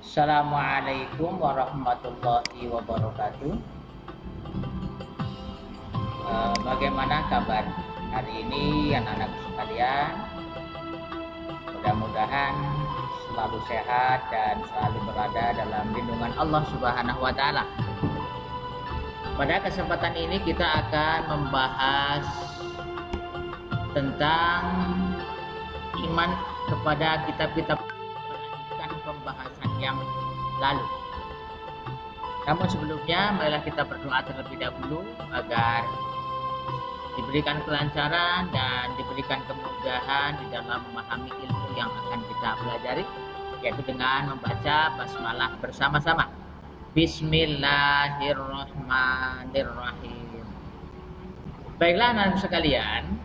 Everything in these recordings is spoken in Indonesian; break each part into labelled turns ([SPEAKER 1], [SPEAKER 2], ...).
[SPEAKER 1] Assalamualaikum warahmatullahi wabarakatuh. Bagaimana kabar hari ini anak-anak sekalian? Mudah-mudahan selalu sehat dan selalu berada dalam lindungan Allah Subhanahu wa taala. Pada kesempatan ini kita akan membahas tentang iman kepada kitab-kitab, melanjutkan pembahasan yang lalu. Namun sebelumnya marilah kita berdoa terlebih dahulu agar diberikan kelancaran dan diberikan kemudahan di dalam memahami ilmu yang akan kita pelajari, yaitu dengan membaca basmalah bersama-sama. Bismillahirrahmanirrahim. Baiklah anak-anak sekalian,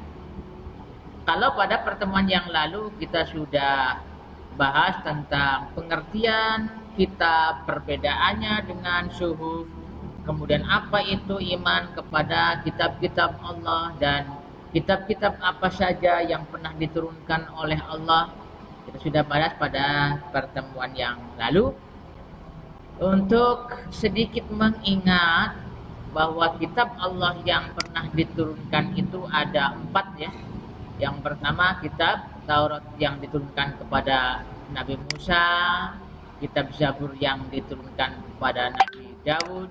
[SPEAKER 1] kalau pada pertemuan yang lalu kita sudah bahas tentang pengertian kitab, perbedaannya dengan suhuf, kemudian apa itu iman kepada kitab-kitab Allah dan kitab-kitab apa saja yang pernah diturunkan oleh Allah. Kita sudah bahas pada pertemuan yang lalu. Untuk sedikit mengingat bahwa kitab Allah yang pernah diturunkan itu ada 4 ya. Yang pertama kitab Taurat yang diturunkan kepada Nabi Musa, kitab Zabur yang diturunkan kepada Nabi Daud,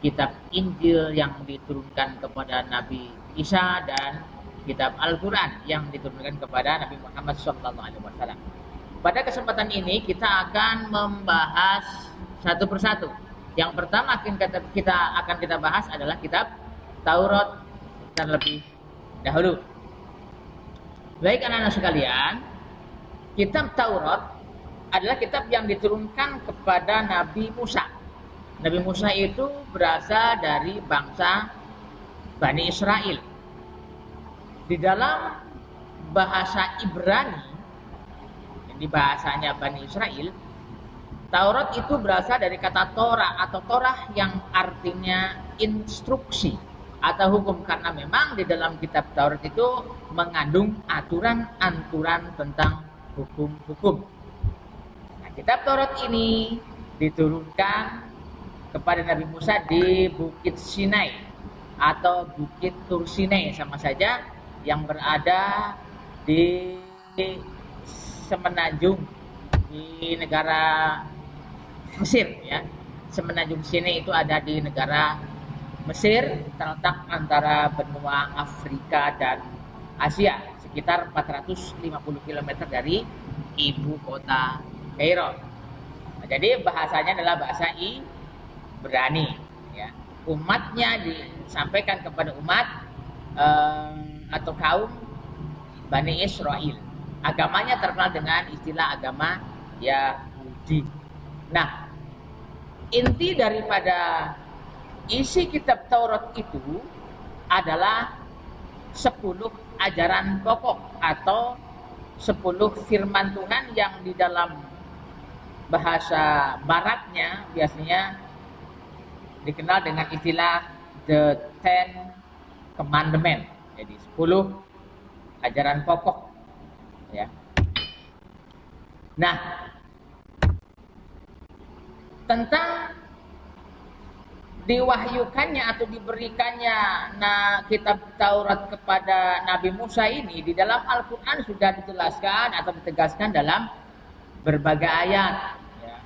[SPEAKER 1] kitab Injil yang diturunkan kepada Nabi Isa, dan kitab Al-Quran yang diturunkan kepada Nabi Muhammad SAW. Pada kesempatan ini kita akan membahas satu persatu. Yang pertama akan kita bahas adalah kitab Taurat terlebih dahulu. Baik anak-anak sekalian, kitab Taurat adalah kitab yang diturunkan kepada Nabi Musa. Nabi Musa itu berasal dari bangsa Bani Israel. Di dalam bahasa Ibrani, di bahasanya Bani Israel, Taurat itu berasal dari kata Torah atau Torah yang artinya instruksi atau hukum, karena memang di dalam kitab Taurat itu mengandung aturan-aturan tentang hukum-hukum. Nah, kitab Taurat ini diturunkan kepada Nabi Musa di Bukit Sinai atau Bukit Tur Sinai, sama saja, yang berada di semenanjung di negara Mesir ya. Semenanjung Sinai itu ada di negara Mesir, terletak antara benua Afrika dan Asia, sekitar 450 km dari ibu kota Kairo. Nah, jadi bahasanya adalah bahasa Ibrani ya. Umatnya disampaikan kepada umat atau kaum Bani Israel. Agamanya terkenal dengan istilah agama Yahudi. Nah, inti daripada isi kitab Taurat itu adalah 10 ajaran pokok atau 10 firman Tuhan yang di dalam bahasa baratnya biasanya dikenal dengan istilah The Ten Commandment. Jadi 10 ajaran pokok ya. Nah, tentang diwahyukannya atau diberikannya kitab Taurat kepada Nabi Musa ini di dalam Al-Quran sudah dijelaskan atau ditegaskan dalam berbagai ayat ya.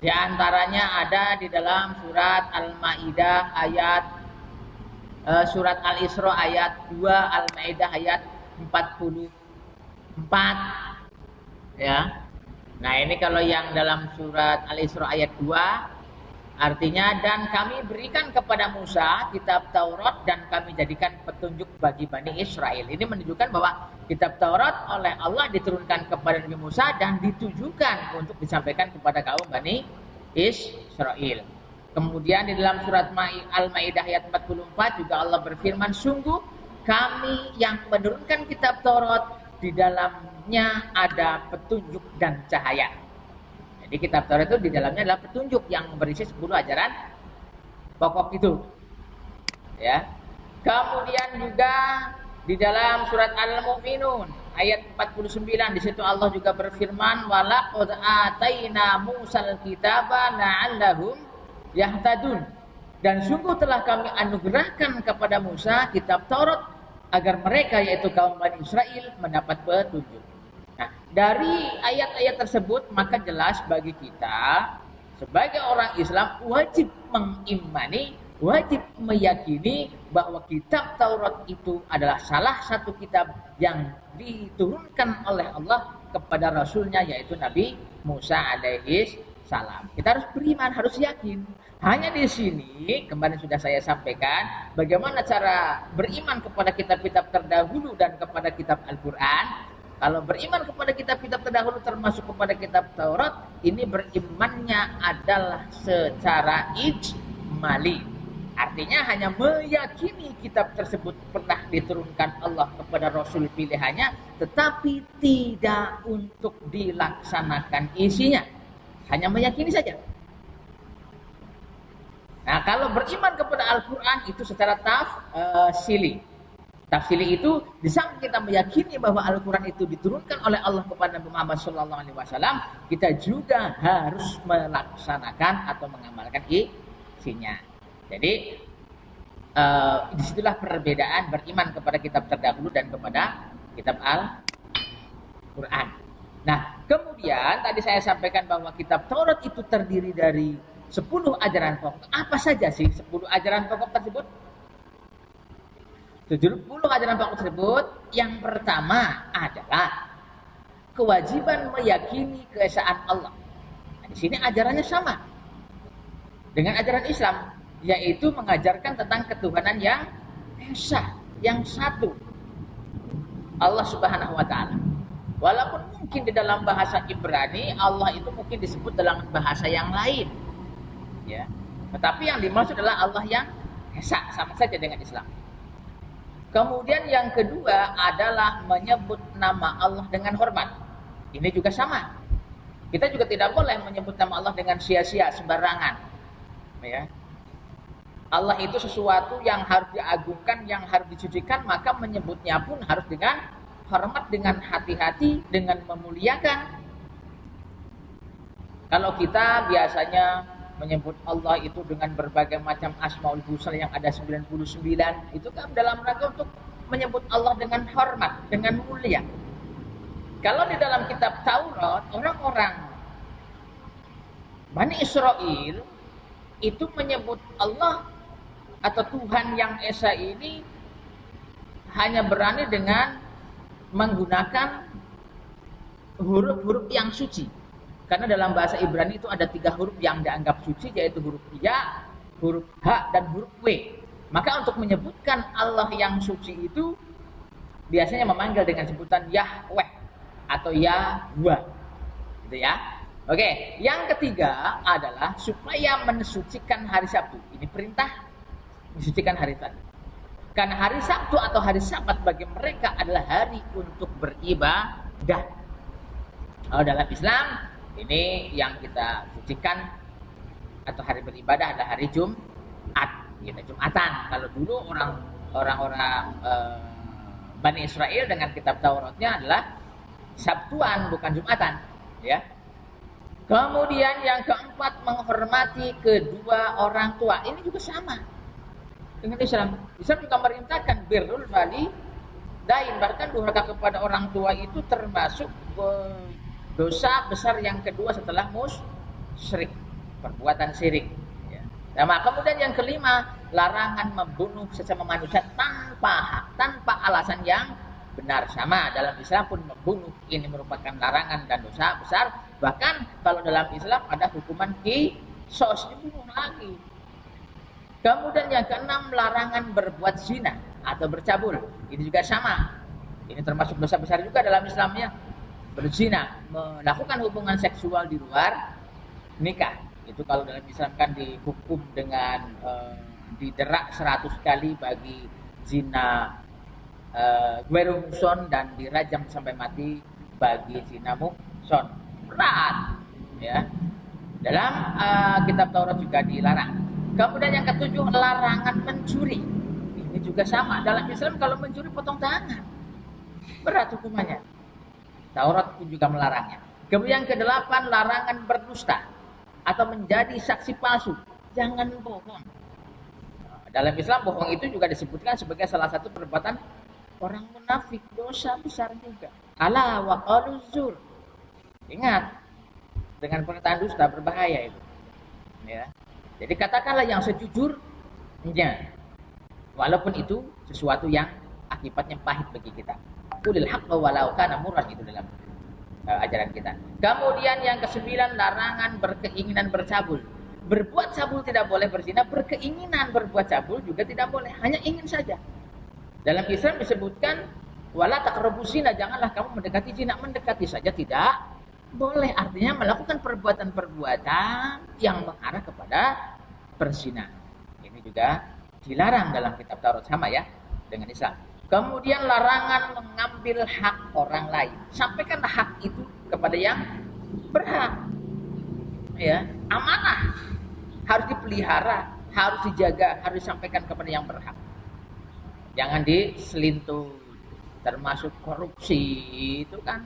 [SPEAKER 1] Di antaranya ada di dalam surat Al-Maidah ayat surat Al-Isra ayat 2, Al-Maidah ayat 44 ya. Nah, ini kalau yang dalam surat Al-Isra ayat 2 artinya, dan kami berikan kepada Musa kitab Taurat dan kami jadikan petunjuk bagi Bani Israel. Ini menunjukkan bahwa kitab Taurat oleh Allah diturunkan kepada Nabi Musa dan ditujukan untuk disampaikan kepada kaum Bani Israel. Kemudian di dalam surat Al-Maidah ayat 44 juga Allah berfirman, sungguh kami yang menurunkan kitab Taurat, di dalamnya ada petunjuk dan cahaya. Jadi kitab Taurat itu di dalamnya adalah petunjuk yang berisi 10 ajaran pokok itu. Ya. Kemudian juga di dalam surat Al-Mu'minun ayat 49 di situ Allah juga berfirman walaqad ataina Musal kitaba la'allahum yahtadun. Dan sungguh telah kami anugerahkan kepada Musa kitab Taurat agar mereka yaitu kaum Bani Israel mendapat petunjuk. Nah, dari ayat-ayat tersebut maka jelas bagi kita sebagai orang Islam wajib mengimani, wajib meyakini bahwa kitab Taurat itu adalah salah satu kitab yang diturunkan oleh Allah kepada Rasulnya yaitu Nabi Musa alaihi salam. Kita harus beriman, harus yakin. Hanya di sini kemarin sudah saya sampaikan bagaimana cara beriman kepada kitab-kitab terdahulu dan kepada kitab Al-Quran. Kalau beriman kepada kitab-kitab terdahulu termasuk kepada kitab Taurat, ini berimannya adalah secara ijmali. Artinya hanya meyakini kitab tersebut pernah diturunkan Allah kepada Rasul pilihannya, tetapi tidak untuk dilaksanakan isinya. Hanya meyakini saja. Nah, kalau beriman kepada Al-Quran itu secara tafsili. Tafsili itu di samping kita meyakini bahwa Al-Quran itu diturunkan oleh Allah kepada Nabi Muhammad SAW, kita juga harus melaksanakan atau mengamalkan isinya. Jadi disitulah perbedaan beriman kepada kitab terdahulu dan kepada kitab Al-Quran. Nah, kemudian tadi saya sampaikan bahwa kitab Taurat itu terdiri dari 10 ajaran pokok. Apa saja sih 10 ajaran pokok tersebut? 70 ajaran pokok tersebut, yang pertama adalah kewajiban meyakini keesaan Allah. Nah, di sini ajarannya sama dengan ajaran Islam, yaitu mengajarkan tentang ketuhanan yang esa, yang satu, Allah Subhanahu wa taala. Walaupun mungkin di dalam bahasa Ibrani Allah itu mungkin disebut dalam bahasa yang lain. Ya. Tetapi yang dimaksud adalah Allah yang esa, sama saja dengan Islam. Kemudian yang kedua adalah menyebut nama Allah dengan hormat. Ini juga sama. Kita juga tidak boleh menyebut nama Allah dengan sia-sia, sembarangan. Ya. Allah itu sesuatu yang harus diagungkan, yang harus disucikan, maka menyebutnya pun harus dengan hormat, dengan hati-hati, dengan memuliakan. Kalau kita biasanya menyebut Allah itu dengan berbagai macam asmaul husna yang ada 99, itu kan dalam rangka untuk menyebut Allah dengan hormat, dengan mulia. Kalau di dalam kitab Taurat, orang-orang Bani Israel itu menyebut Allah atau Tuhan yang esa ini hanya berani dengan menggunakan huruf-huruf yang suci. Karena dalam bahasa Ibrani itu ada 3 huruf yang dianggap suci, yaitu huruf Ya, huruf H, dan huruf W. Maka untuk menyebutkan Allah yang suci itu biasanya memanggil dengan sebutan Yahweh atau Yahwa. Gitu ya. Oke, yang ketiga adalah supaya mensucikan hari Sabtu. Ini perintah mensucikan hari Sabtu. Karena hari Sabtu atau hari Sabat bagi mereka adalah hari untuk beribadah. Kalau dalam Islam ini yang kita sucikan atau hari beribadah adalah hari Jumat, ya, Jumatan. Kalau dulu orang-orang Bani Israel dengan kitab Tauratnya adalah Sabtuan, bukan Jumatan, ya. Kemudian yang keempat, menghormati kedua orang tua. Ini juga sama dengan Islam. Islam juga merintahkan birrul walidain, bahkan durhaka kepada orang tua itu termasuk dosa besar yang kedua setelah musyrik, perbuatan syirik. Ya. Nah, kemudian yang kelima, larangan membunuh sesama manusia tanpa hak, tanpa alasan yang benar. Sama dalam Islam pun membunuh ini merupakan larangan dan dosa besar. Bahkan kalau dalam Islam ada hukuman qisas, dibunuh lagi. Kemudian yang keenam, larangan berbuat zina atau bercabul. Ini juga sama. Ini termasuk dosa besar juga dalam Islamnya. Berzina, melakukan hubungan seksual di luar nikah. Itu kalau dalam Islam kan dihukum dengan diderak 100 kali bagi zina gweru muhson, dan dirajam sampai mati bagi zina muhson. Berat, ya. Dalam kitab Taurat juga dilarang. Kemudian yang ketujuh, larangan mencuri. Ini juga sama. Dalam Islam kalau mencuri potong tangan. berat hukumannya. Taurat pun juga melarangnya. Kemudian yang ke-8, larangan berdusta atau menjadi saksi palsu. Jangan bohong. Dalam Islam bohong itu juga disebutkan sebagai salah satu perbuatan orang munafik, dosa besar juga. Ala wa qalu zur. Ingat, dengan perkataan dusta berbahaya itu. Ya. Jadi katakanlah yang sejujurnya. Walaupun itu sesuatu yang akibatnya pahit bagi kita. Qulil haqqa walau kana murran, itu dalam ajaran kita. Kemudian yang ke-9, larangan berkeinginan bercabul. Berbuat cabul tidak boleh berzina, berkeinginan berbuat cabul juga tidak boleh, hanya ingin saja. Dalam Islam disebutkan wala taqrabuz zina, janganlah kamu mendekati zina, mendekati saja tidak boleh. Artinya melakukan perbuatan-perbuatan yang mengarah kepada perzinahan. Ini juga dilarang dalam kitab Taurat, sama ya dengan Islam. Kemudian larangan mengambil hak orang lain. Sampaikanlah hak itu kepada yang berhak. Ya, amanah harus dipelihara, harus dijaga, harus disampaikan kepada yang berhak. Jangan diselintut, termasuk korupsi itu kan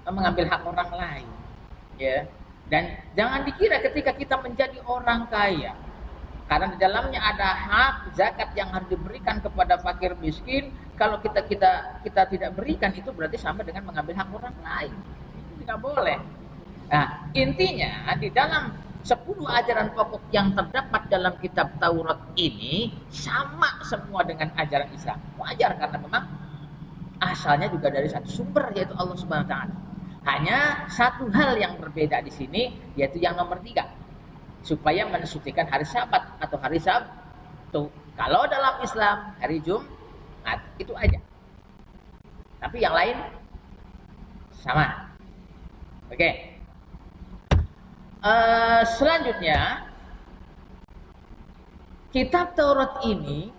[SPEAKER 1] mengambil hak orang lain. Ya. Dan jangan dikira ketika kita menjadi orang kaya, karena di dalamnya ada hak zakat yang harus diberikan kepada fakir miskin, kalau kita tidak berikan, itu berarti sama dengan mengambil hak orang lain. Itu tidak boleh. Nah, intinya di dalam 10 ajaran pokok yang terdapat dalam kitab Taurat ini sama semua dengan ajaran Islam. Wajar karena memang asalnya juga dari satu sumber, yaitu Allah Subhanahu wa taala. Hanya satu hal yang berbeda di sini, yaitu yang nomor 3. Supaya mensucikan hari Sabat atau hari Sabtu. Kalau dalam Islam hari Jumat, itu aja. Tapi yang lain sama. Oke. Selanjutnya, kitab Taurat ini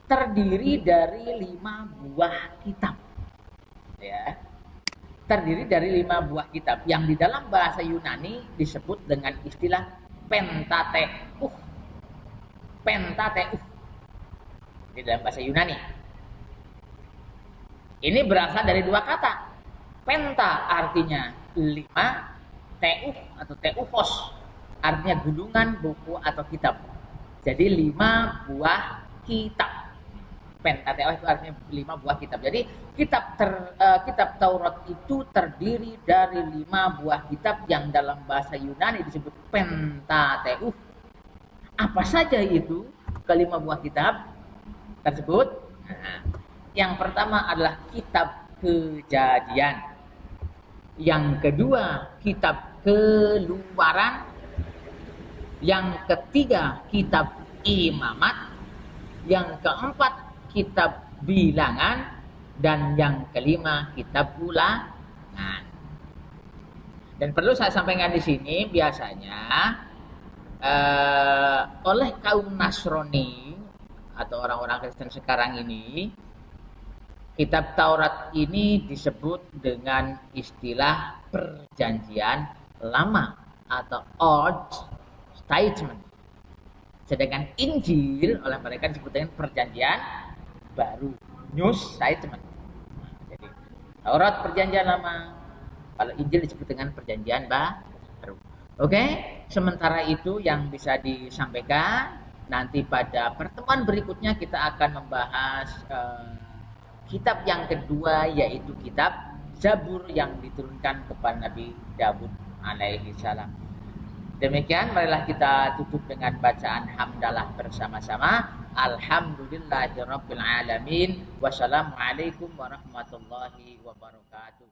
[SPEAKER 1] terdiri dari 5 buah kitab. Ya. Terdiri dari 5 buah kitab yang di dalam bahasa Yunani disebut dengan istilah Pentateuch. Pentateuch. Di dalam bahasa Yunani. Ini berasal dari 2 kata. Penta artinya 5, teuch atau teuphos artinya gulungan, buku atau kitab. Jadi 5 buah kitab. Pentateuch itu artinya 5 buah kitab. Jadi kitab Taurat itu terdiri dari 5 buah kitab yang dalam bahasa Yunani disebut Pentateuch. Apa saja itu kelima buah kitab tersebut? Nah, yang pertama adalah kitab Kejadian. Yang kedua kitab Keluaran. Yang ketiga kitab Imamat. Yang keempat kitab Bilangan. Dan yang kelima kitab Ulangan. Dan perlu saya sampaikan di sini, biasanya oleh kaum Nasrani atau orang-orang Kristen sekarang ini, kitab Taurat ini disebut dengan istilah perjanjian lama atau Old Testament. Sedangkan Injil oleh mereka disebut dengan perjanjian baru, New Testament. Jadi Taurat perjanjian lama, kalau Injil disebut dengan perjanjian baru. Oke, sementara itu yang bisa disampaikan. Nanti pada pertemuan berikutnya kita akan membahas kitab yang kedua, yaitu kitab Zabur yang diturunkan kepada Nabi Daud alaihi salam. Demikian, marilah kita tutup dengan bacaan hamdalah bersama-sama. Alhamdulillahirabbil alamin. Wassalamualaikum warahmatullahi wabarakatuh.